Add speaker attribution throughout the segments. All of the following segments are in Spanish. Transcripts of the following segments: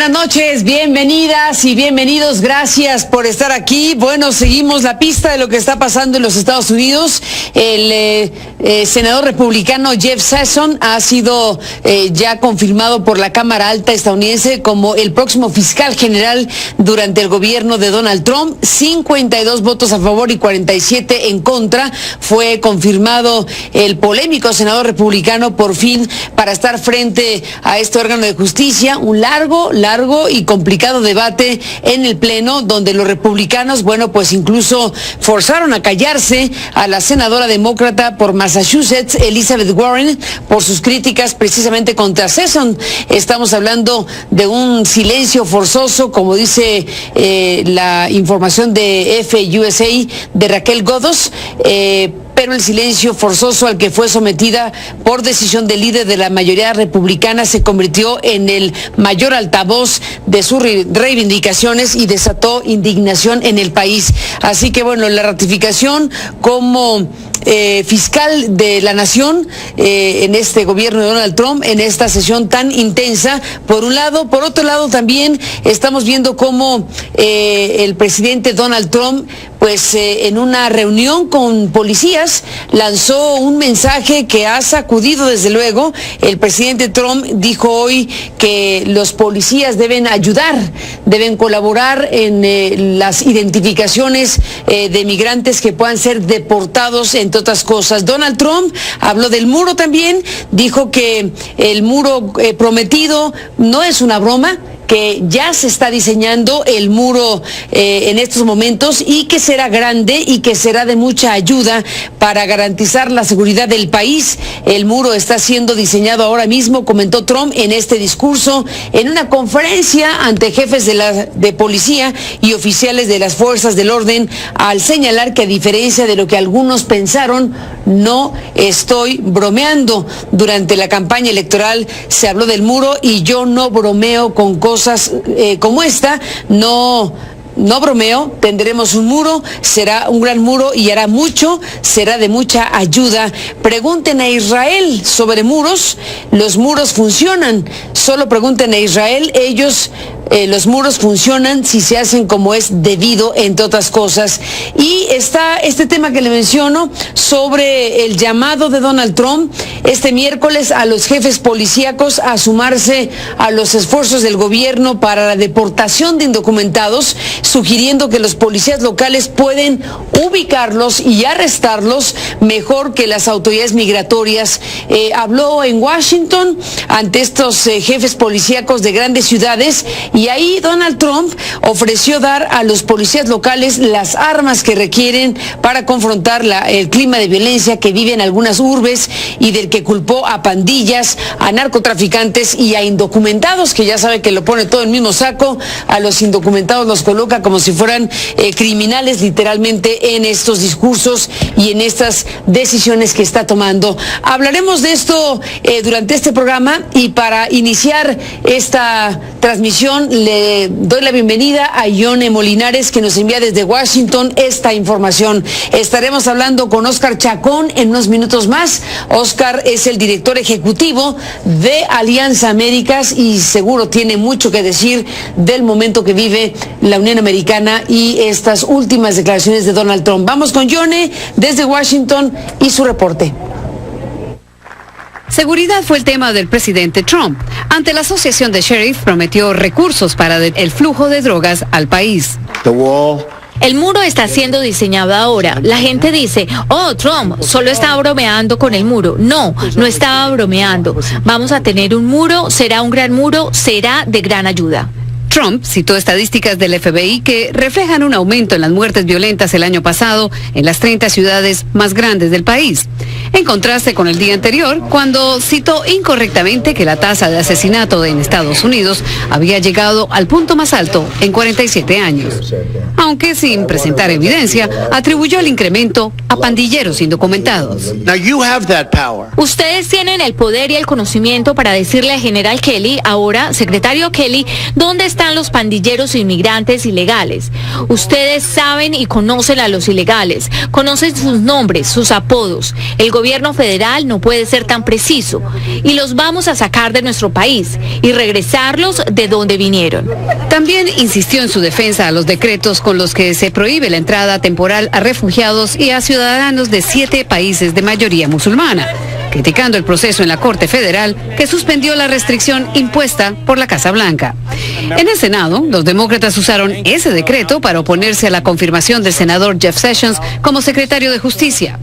Speaker 1: Buenas noches, bienvenidas y bienvenidos, gracias por estar aquí. Bueno, seguimos la pista de lo que está pasando en los Estados Unidos. El senador republicano Jeff Sessions ha sido ya confirmado por la Cámara Alta estadounidense como el próximo fiscal general durante el gobierno de Donald Trump. 52 votos a favor y 47 en contra. Fue confirmado el polémico senador republicano por fin para estar frente a este órgano de justicia. Un largo y complicado debate en el Pleno, donde los republicanos, bueno, pues incluso forzaron a callarse a la senadora demócrata por Massachusetts, Elizabeth Warren, por sus críticas precisamente contra Sessions. Estamos hablando de un silencio forzoso, como dice la información de FUSA de Raquel Godos, pero el silencio forzoso al que fue sometida por decisión del líder de la mayoría republicana se convirtió en el mayor altavoz de sus reivindicaciones y desató indignación en el país. Así que bueno, la ratificación como fiscal de la nación en este gobierno de Donald Trump, en esta sesión tan intensa, por un lado. Por otro lado, también estamos viendo cómo el presidente Donald Trump, pues en una reunión con policías, lanzó un mensaje que ha sacudido desde luego. El presidente Trump dijo hoy que los policías deben ayudar, deben colaborar en las identificaciones de migrantes que puedan ser deportados, entre otras cosas. Donald Trump habló del muro también, dijo que el muro prometido no es una broma, que ya se está diseñando el muro en estos momentos y que será grande y que será de mucha ayuda para garantizar la seguridad del país. El muro está siendo diseñado ahora mismo, comentó Trump en este discurso en una conferencia ante jefes de policía y oficiales de las fuerzas del orden, al señalar que a diferencia de lo que algunos pensaron, no estoy bromeando. Durante la campaña electoral se habló del muro y yo no bromeo con cosas como esta, no bromeo. Tendremos un muro, será un gran muro y hará mucho, será de mucha ayuda. Pregunten a Israel sobre muros, los muros funcionan, solo pregunten a Israel, los muros funcionan si se hacen como es debido, entre otras cosas. Y está este tema que le menciono sobre el llamado de Donald Trump este miércoles a los jefes policíacos a sumarse a los esfuerzos del gobierno para la deportación de indocumentados, sugiriendo que los policías locales pueden ubicarlos y arrestarlos mejor que las autoridades migratorias. Habló en Washington ante estos jefes policíacos de grandes ciudades, y ahí Donald Trump ofreció dar a los policías locales las armas que requieren para confrontar el clima de violencia que viven algunas urbes, y del que culpó a pandillas, a narcotraficantes y a indocumentados, que ya sabe que lo pone todo en el mismo saco. A los indocumentados los coloca como si fueran criminales literalmente en estos discursos y en estas decisiones que está tomando. Hablaremos de esto durante este programa, y para iniciar esta transmisión le doy la bienvenida a Yone Molinares, que nos envía desde Washington esta información. Estaremos hablando con Oscar Chacón en unos minutos más. Oscar es el director ejecutivo de Alianza Américas y seguro tiene mucho que decir del momento que vive la Unión Americana y estas últimas declaraciones de Donald Trump. Vamos con Yone desde Washington y su reporte.
Speaker 2: Seguridad fue el tema del presidente Trump. Ante la Asociación de Sheriff prometió recursos para el flujo de drogas al país.
Speaker 3: El muro está siendo diseñado ahora. La gente dice, oh, Trump solo estaba bromeando con el muro. No estaba bromeando. Vamos a tener un muro, será un gran muro, será de gran ayuda.
Speaker 2: Trump citó estadísticas del FBI que reflejan un aumento en las muertes violentas el año pasado en las 30 ciudades más grandes del país, en contraste con el día anterior, cuando citó incorrectamente que la tasa de asesinato en Estados Unidos había llegado al punto más alto en 47 años. Aunque sin presentar evidencia, atribuyó el incremento a pandilleros indocumentados.
Speaker 3: Ustedes tienen el poder y el conocimiento para decirle al general Kelly, ahora secretario Kelly, dónde está están los pandilleros inmigrantes ilegales. Ustedes saben y conocen a los ilegales, conocen sus nombres, sus apodos. El gobierno federal no puede ser tan preciso y los vamos a sacar de nuestro país y regresarlos de donde vinieron.
Speaker 2: También insistió en su defensa a los decretos con los que se prohíbe la entrada temporal a refugiados y a ciudadanos de 7 países de mayoría musulmana, criticando el proceso en la Corte Federal que suspendió la restricción impuesta por la Casa Blanca. En el Senado, los demócratas usaron ese decreto para oponerse a la confirmación del senador Jeff Sessions como secretario de Justicia.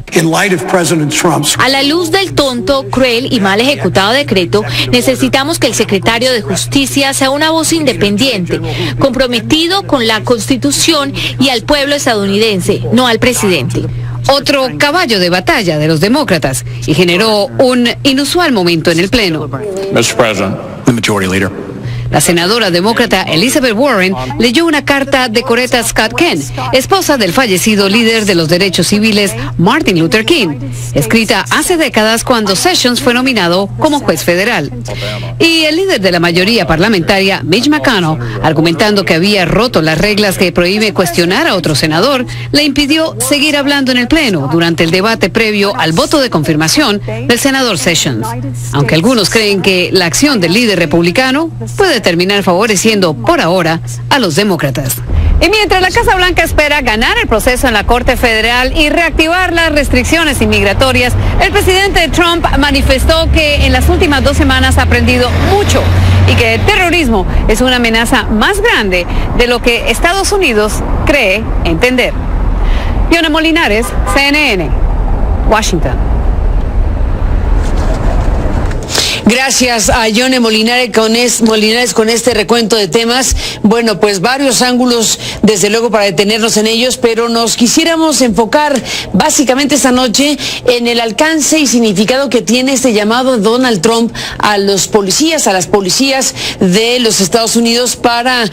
Speaker 3: A la luz del tonto, cruel y mal ejecutado decreto, necesitamos que el secretario de Justicia sea una voz independiente, comprometido con la Constitución y al pueblo estadounidense, no al presidente.
Speaker 2: Otro caballo de batalla de los demócratas y generó un inusual momento en el Pleno.
Speaker 4: Mr. President, the Majority Leader.
Speaker 2: La senadora demócrata Elizabeth Warren leyó una carta de Coretta Scott King, esposa del fallecido líder de los derechos civiles Martin Luther King, escrita hace décadas cuando Sessions fue nominado como juez federal. Y el líder de la mayoría parlamentaria, Mitch McConnell, argumentando que había roto las reglas que prohíbe cuestionar a otro senador, le impidió seguir hablando en el Pleno durante el debate previo al voto de confirmación del senador Sessions. Aunque algunos creen que la acción del líder republicano puede terminar favoreciendo por ahora a los demócratas. Y mientras la Casa Blanca espera ganar el proceso en la Corte Federal y reactivar las restricciones inmigratorias, el presidente Trump manifestó que en las últimas 2 semanas ha aprendido mucho y que el terrorismo es una amenaza más grande de lo que Estados Unidos cree entender. Fiona Molinares, CNN, Washington.
Speaker 1: Gracias a Yone Molinares con este recuento de temas. Bueno, pues varios ángulos, desde luego, para detenernos en ellos, pero nos quisiéramos enfocar básicamente esta noche en el alcance y significado que tiene este llamado de Donald Trump a los policías, a las policías de los Estados Unidos para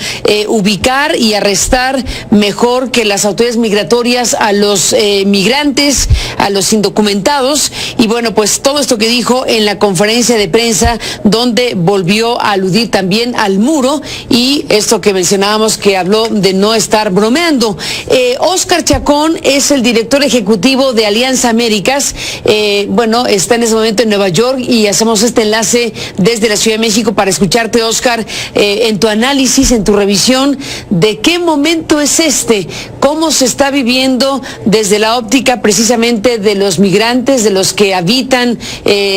Speaker 1: ubicar y arrestar mejor que las autoridades migratorias a los migrantes, a los indocumentados. Y bueno, pues todo esto que dijo en la conferencia de prensa, donde volvió a aludir también al muro y esto que mencionábamos, que habló de no estar bromeando. Oscar Chacón es el director ejecutivo de Alianza Américas. Bueno, está en ese momento en Nueva York y hacemos este enlace desde la Ciudad de México para escucharte, Oscar, en tu análisis, en tu revisión, de qué momento es este, cómo se está viviendo desde la óptica precisamente de los migrantes, de los que habitan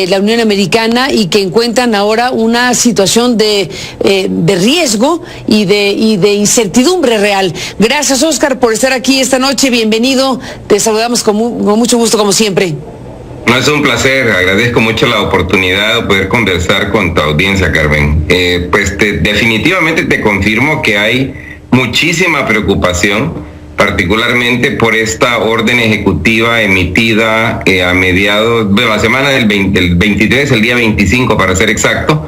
Speaker 1: la Unión Americana y que encuentran ahora una situación de riesgo y de incertidumbre real. Gracias, Oscar, por estar aquí esta noche. Bienvenido. Te saludamos con mucho gusto, como siempre.
Speaker 5: No, es un placer. Agradezco mucho la oportunidad de poder conversar con tu audiencia, Carmen. Definitivamente te confirmo que hay muchísima preocupación, particularmente por esta orden ejecutiva emitida a mediados, la semana del 23, el día 25 para ser exacto,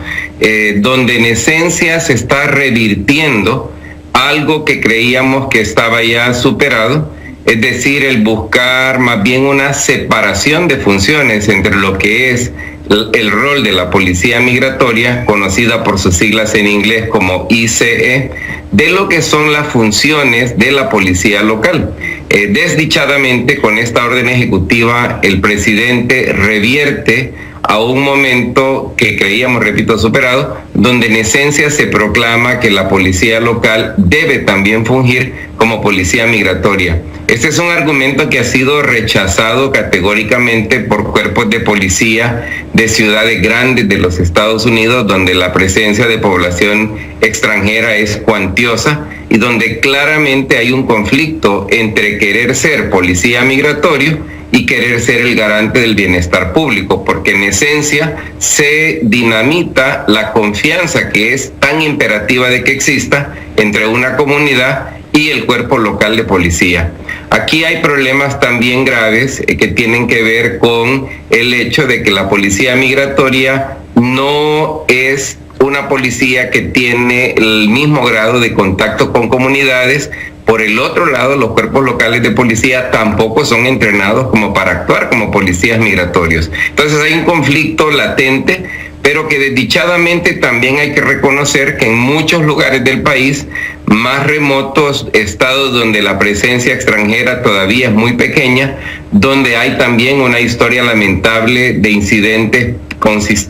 Speaker 5: donde en esencia se está revirtiendo algo que creíamos que estaba ya superado, es decir, el buscar más bien una separación de funciones entre lo que es el rol de la policía migratoria, conocida por sus siglas en inglés como ICE, de lo que son las funciones de la policía local. Desdichadamente, con esta orden ejecutiva, el presidente revierte a un momento que creíamos, repito, superado, donde en esencia se proclama que la policía local debe también fungir como policía migratoria. Este es un argumento que ha sido rechazado categóricamente por cuerpos de policía de ciudades grandes de los Estados Unidos, donde la presencia de población extranjera es cuantiosa y donde claramente hay un conflicto entre querer ser policía migratorio y querer ser el garante del bienestar público, porque en esencia se dinamita la confianza que es tan imperativa de que exista entre una comunidad y el cuerpo local de policía. Aquí hay problemas también graves que tienen que ver con el hecho de que la policía migratoria no es una policía que tiene el mismo grado de contacto con comunidades. Por el otro lado, los cuerpos locales de policía tampoco son entrenados como para actuar como policías migratorios. Entonces hay un conflicto latente, pero que desdichadamente también hay que reconocer que en muchos lugares del país, más remotos, estados donde la presencia extranjera todavía es muy pequeña, donde hay también una historia lamentable de incidentes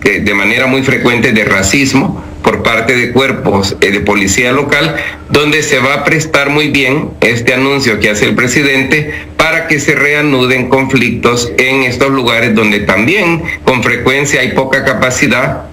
Speaker 5: de manera muy frecuente de racismo por parte de cuerpos de policía local, donde se va a prestar muy bien este anuncio que hace el presidente para que se reanuden conflictos en estos lugares donde también con frecuencia hay poca capacidad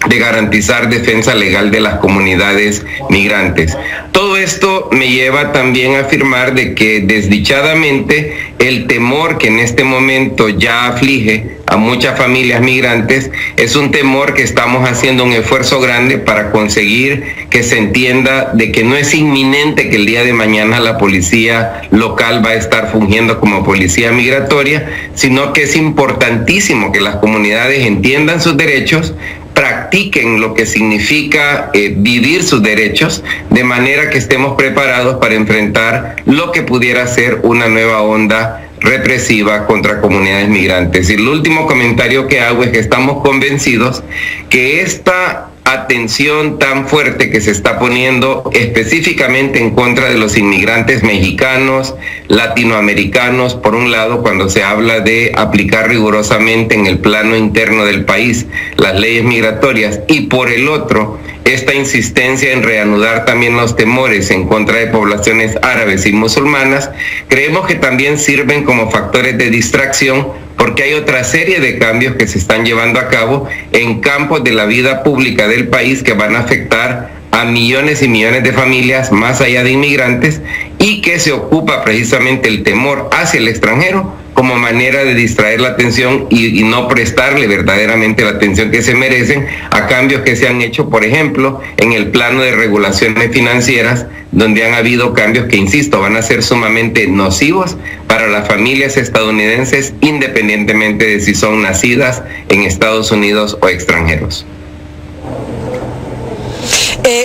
Speaker 5: de garantizar defensa legal de las comunidades migrantes. Todo esto me lleva también a afirmar de que desdichadamente el temor que en este momento ya aflige a muchas familias migrantes es un temor que estamos haciendo un esfuerzo grande para conseguir que se entienda de que no es inminente que el día de mañana la policía local va a estar fungiendo como policía migratoria, sino que es importantísimo que las comunidades entiendan sus derechos, practiquen lo que significa vivir sus derechos, de manera que estemos preparados para enfrentar lo que pudiera ser una nueva onda represiva contra comunidades migrantes. Y el último comentario que hago es que estamos convencidos que esta atención tan fuerte que se está poniendo específicamente en contra de los inmigrantes mexicanos, latinoamericanos, por un lado, cuando se habla de aplicar rigurosamente en el plano interno del país las leyes migratorias, y por el otro, esta insistencia en reanudar también los temores en contra de poblaciones árabes y musulmanas, creemos que también sirven como factores de distracción, porque hay otra serie de cambios que se están llevando a cabo en campos de la vida pública del país que van a afectar a millones y millones de familias más allá de inmigrantes, y que se ocupa precisamente el temor hacia el extranjero como manera de distraer la atención y no prestarle verdaderamente la atención que se merecen a cambios que se han hecho, por ejemplo, en el plano de regulaciones financieras, donde han habido cambios que, insisto, van a ser sumamente nocivos para las familias estadounidenses, independientemente de si son nacidas en Estados Unidos o extranjeros.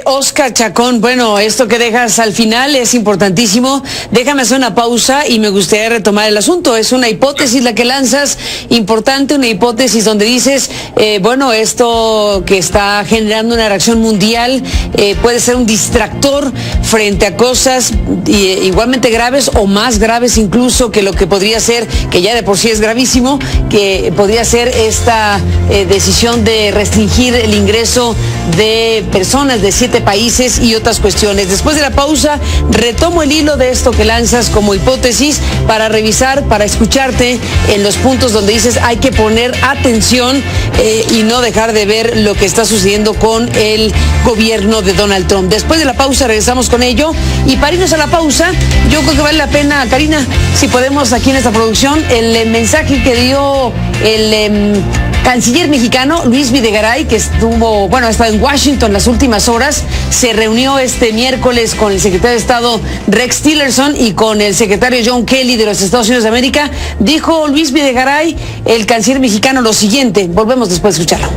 Speaker 1: Oscar Chacón, bueno, esto que dejas al final es importantísimo. Déjame hacer una pausa y me gustaría retomar el asunto. Es una hipótesis la que lanzas, importante, una hipótesis donde dices, bueno, esto que está generando una reacción mundial puede ser un distractor frente a cosas igualmente graves o más graves incluso que lo que podría ser, que ya de por sí es gravísimo, que podría ser esta decisión de restringir el ingreso de personas de 7 países y otras cuestiones. Después de la pausa, retomo el hilo de esto que lanzas como hipótesis para revisar, para escucharte en los puntos donde dices hay que poner atención y no dejar de ver lo que está sucediendo con el gobierno de Donald Trump. Después de la pausa regresamos con ello, y para irnos a la pausa, yo creo que vale la pena, Karina, si podemos aquí en esta producción, el mensaje que dio el canciller mexicano Luis Videgaray, que estuvo, bueno, ha estado en Washington las últimas horas, se reunió este miércoles con el secretario de Estado Rex Tillerson y con el secretario John Kelly de los Estados Unidos de América. Dijo Luis Videgaray, el canciller mexicano, lo siguiente. Volvemos después de escucharlo.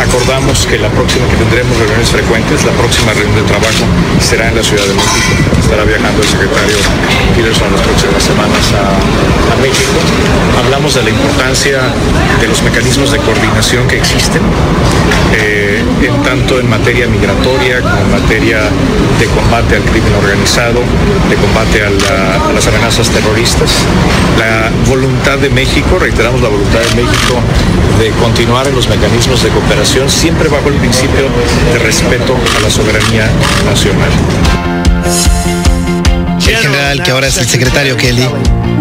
Speaker 6: Acordamos que la próxima que tendremos reuniones frecuentes, la próxima reunión de trabajo será en la Ciudad de México. Estará viajando el secretario Tillerson las próximas semanas a México. Hablamos de la importancia de los mecanismos de coordinación que existen, tanto en materia migratoria como en materia de combate al crimen organizado, de combate a las amenazas terroristas. La voluntad de México, reiteramos la voluntad de México de continuar en los mecanismos de cooperación, siempre bajo el principio de respeto a la soberanía nacional.
Speaker 7: El general, que ahora es el secretario Kelly,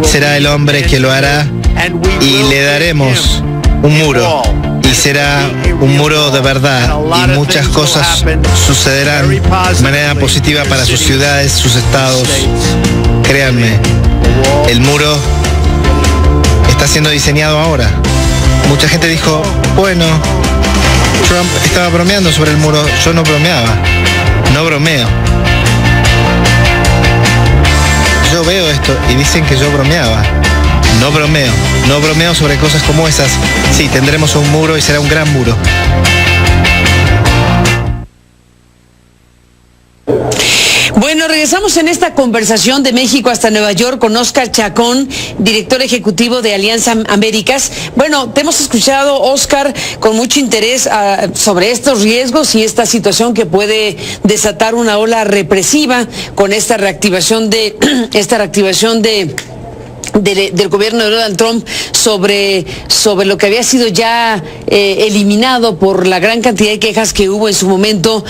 Speaker 7: será el hombre que lo hará, y le daremos un muro, y será un muro de verdad, y muchas cosas sucederán de manera positiva para sus ciudades, sus estados. Créanme, el muro está siendo diseñado ahora. Mucha gente dijo, bueno, Trump estaba bromeando sobre el muro. Yo no bromeaba, no bromeo. Yo veo esto y dicen que yo bromeaba. No bromeo sobre cosas como esas. Sí, tendremos un muro y será un gran muro.
Speaker 1: Bueno, regresamos en esta conversación de México hasta Nueva York con Óscar Chacón, director ejecutivo de Alianza Américas. Bueno, te hemos escuchado, Óscar, con mucho interés sobre estos riesgos y esta situación que puede desatar una ola represiva con esta reactivación del gobierno de Donald Trump sobre lo que había sido ya eliminado por la gran cantidad de quejas que hubo en su momento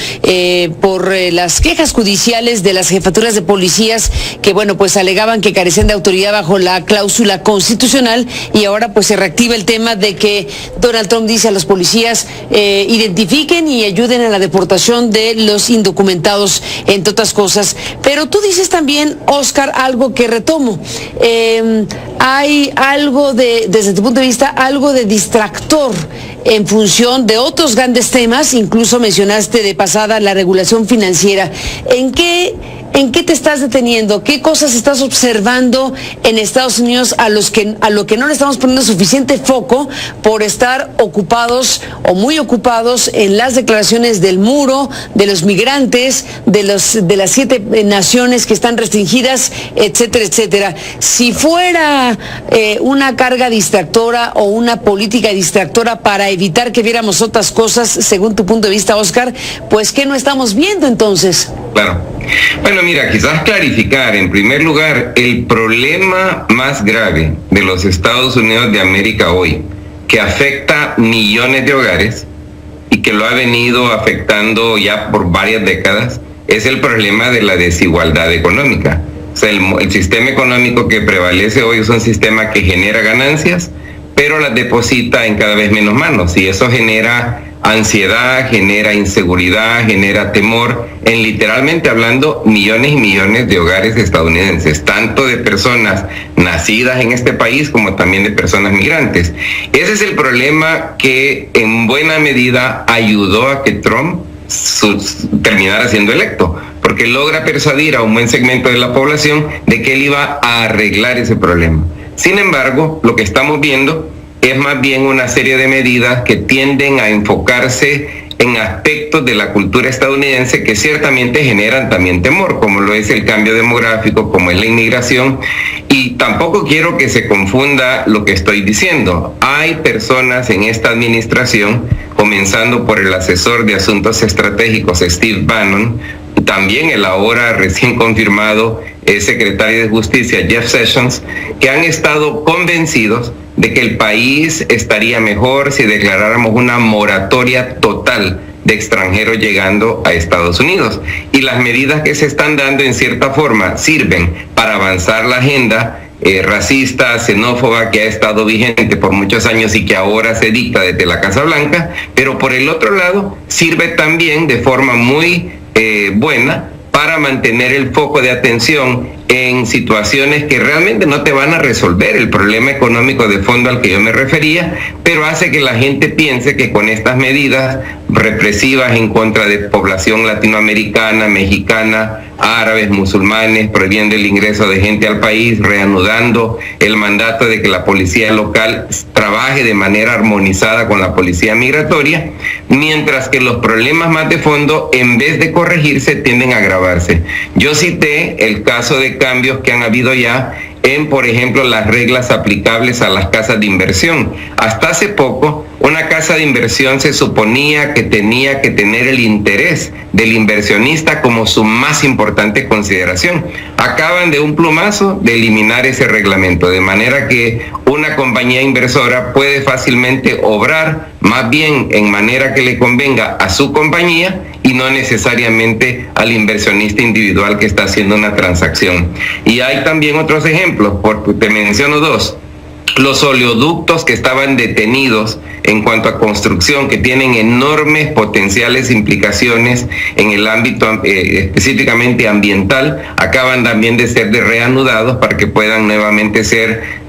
Speaker 1: por las quejas judiciales de las jefaturas de policías que, bueno, pues alegaban que carecían de autoridad bajo la cláusula constitucional, y ahora pues se reactiva el tema de que Donald Trump dice a los policías identifiquen y ayuden a la deportación de los indocumentados, entre otras cosas. Pero tú dices también, Óscar, algo que retomo. Hay algo desde tu punto de vista, algo de distractor en función de otros grandes temas. Incluso mencionaste de pasada la regulación financiera. ¿En qué te estás deteniendo? ¿Qué cosas estás observando en Estados Unidos a lo que no le estamos poniendo suficiente foco por estar ocupados o muy ocupados en las declaraciones del muro, de los migrantes, de las 7 naciones que están restringidas, etcétera, etcétera? Si fuera una carga distractora o una política distractora para evitar que viéramos otras cosas, según tu punto de vista, Óscar, pues ¿qué no estamos viendo entonces?
Speaker 5: Claro. Bueno, mira, quizás clarificar, en primer lugar, el problema más grave de los Estados Unidos de América hoy, que afecta millones de hogares y que lo ha venido afectando ya por varias décadas, es el problema de la desigualdad económica. O sea, el sistema económico que prevalece hoy es un sistema que genera ganancias, pero las deposita en cada vez menos manos, y eso genera ansiedad, genera inseguridad, genera temor en, literalmente hablando, millones y millones de hogares estadounidenses, tanto de personas nacidas en este país como también de personas migrantes. Ese es el problema que en buena medida ayudó a que Trump terminara siendo electo, porque logra persuadir a un buen segmento de la población de que él iba a arreglar ese problema. Sin embargo, lo que estamos viendo es más bien una serie de medidas que tienden a enfocarse en aspectos de la cultura estadounidense que ciertamente generan también temor, como lo es el cambio demográfico, como es la inmigración. Y tampoco quiero que se confunda lo que estoy diciendo. Hay personas en esta administración, comenzando por el asesor de asuntos estratégicos Steve Bannon, también el ahora recién confirmado secretario de Justicia Jeff Sessions, que han estado convencidos de que el país estaría mejor si declaráramos una moratoria total de extranjeros llegando a Estados Unidos. Y las medidas que se están dando en cierta forma sirven para avanzar la agenda racista, xenófoba, que ha estado vigente por muchos años y que ahora se dicta desde la Casa Blanca, pero por el otro lado sirve también de forma muy buena para mantener el foco de atención en situaciones que realmente no te van a resolver el problema económico de fondo al que yo me refería, pero hace que la gente piense que con estas medidas represivas en contra de población latinoamericana, mexicana, árabes, musulmanes, prohibiendo el ingreso de gente al país, reanudando el mandato de que la policía local trabaje de manera armonizada con la policía migratoria, mientras que los problemas más de fondo, en vez de corregirse, tienden a agravarse. Yo cité el caso de cambios que han habido ya en, por ejemplo, las reglas aplicables a las casas de inversión. Hasta hace poco, una casa de inversión se suponía que tenía que tener el interés del inversionista como su más importante consideración. Acaban de un plumazo de eliminar ese reglamento, de manera que una compañía inversora puede fácilmente obrar más bien en manera que le convenga a su compañía y no necesariamente al inversionista individual que está haciendo una transacción. Y hay también otros ejemplos, porque te menciono dos. Los oleoductos que estaban detenidos en cuanto a construcción, que tienen enormes potenciales implicaciones en el ámbito específicamente ambiental, acaban también de ser reanudados para que puedan nuevamente ser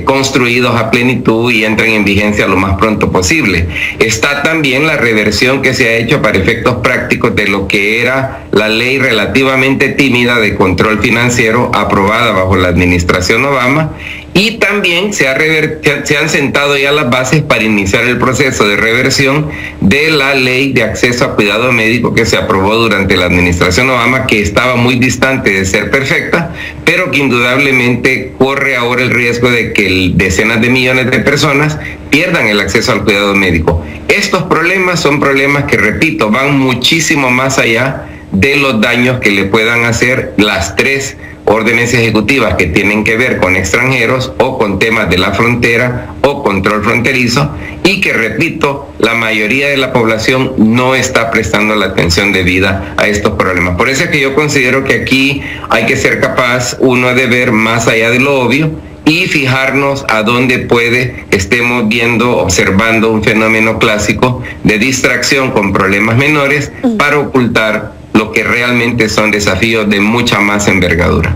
Speaker 5: construidos a plenitud y entren en vigencia lo más pronto posible. Está también la reversión que se ha hecho para efectos prácticos de lo que era la ley relativamente tímida de control financiero aprobada bajo la administración Obama Y también se han sentado ya las bases para iniciar el proceso de reversión de la ley de acceso a cuidado médico que se aprobó durante la administración Obama, que estaba muy distante de ser perfecta, pero que indudablemente corre ahora el riesgo de que decenas de millones de personas pierdan el acceso al cuidado médico. Estos problemas son problemas que, repito, van muchísimo más allá de los daños que le puedan hacer las 3 órdenes ejecutivas que tienen que ver con extranjeros o con temas de la frontera o control fronterizo, y que, repito, la mayoría de la población no está prestando la atención debida a estos problemas. Por eso es que yo considero que aquí hay que ser capaz, uno, de ver más allá de lo obvio y fijarnos a dónde estemos observando un fenómeno clásico de distracción con problemas menores para ocultar lo que realmente son desafíos de mucha más envergadura.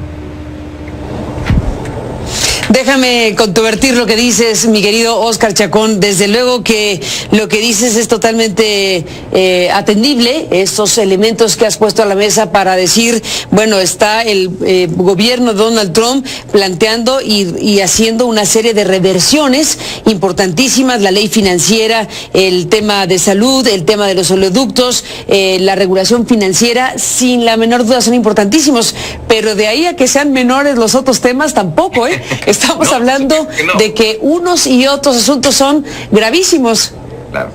Speaker 1: Déjame controvertir lo que dices, mi querido Óscar Chacón. Desde luego que lo que dices es totalmente atendible, estos elementos que has puesto a la mesa para decir, bueno, está el gobierno de Donald Trump planteando y haciendo una serie de reversiones importantísimas, la ley financiera, el tema de salud, el tema de los oleoductos, la regulación financiera, sin la menor duda son importantísimos, pero de ahí a que sean menores los otros temas tampoco, Estamos hablando de que unos y otros asuntos son gravísimos.
Speaker 5: Claro.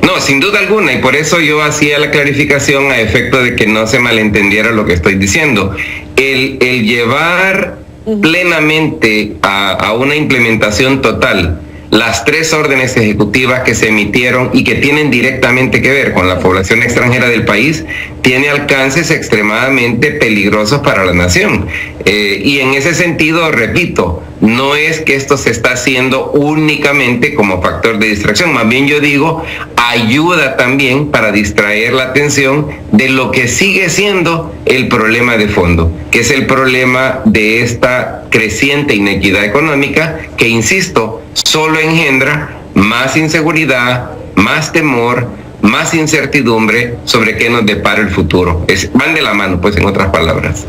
Speaker 5: No, sin duda alguna, y por eso yo hacía la clarificación a efecto de que no se malentendiera lo que estoy diciendo. El llevar plenamente a una implementación total las 3 órdenes ejecutivas que se emitieron y que tienen directamente que ver con la población extranjera del país, tiene alcances extremadamente peligrosos para la nación. Y en ese sentido, repito, no es que esto se está haciendo únicamente como factor de distracción, más bien yo digo, ayuda también para distraer la atención de lo que sigue siendo el problema de fondo, que es el problema de esta creciente inequidad económica que, insisto, solo engendra más inseguridad, más temor, más incertidumbre sobre qué nos depara el futuro. Van de la mano, pues, en otras palabras.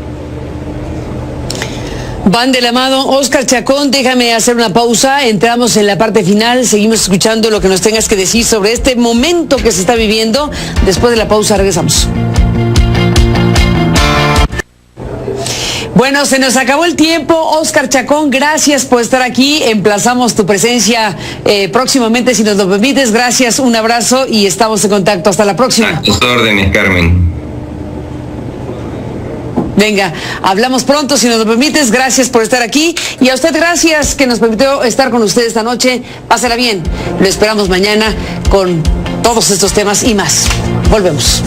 Speaker 1: Van de la mano. Óscar Chacón, déjame hacer una pausa, entramos en la parte final, seguimos escuchando lo que nos tengas que decir sobre este momento que se está viviendo. Después de la pausa regresamos. Bueno, se nos acabó el tiempo. Óscar Chacón, gracias por estar aquí. Emplazamos tu presencia próximamente, si nos lo permites. Gracias, un abrazo y estamos en contacto. Hasta la próxima.
Speaker 5: A tus órdenes, Carmen.
Speaker 1: Venga, hablamos pronto, si nos lo permites. Gracias por estar aquí. Y a usted, gracias que nos permitió estar con usted esta noche. Pásela bien. Lo esperamos mañana con todos estos temas y más. Volvemos.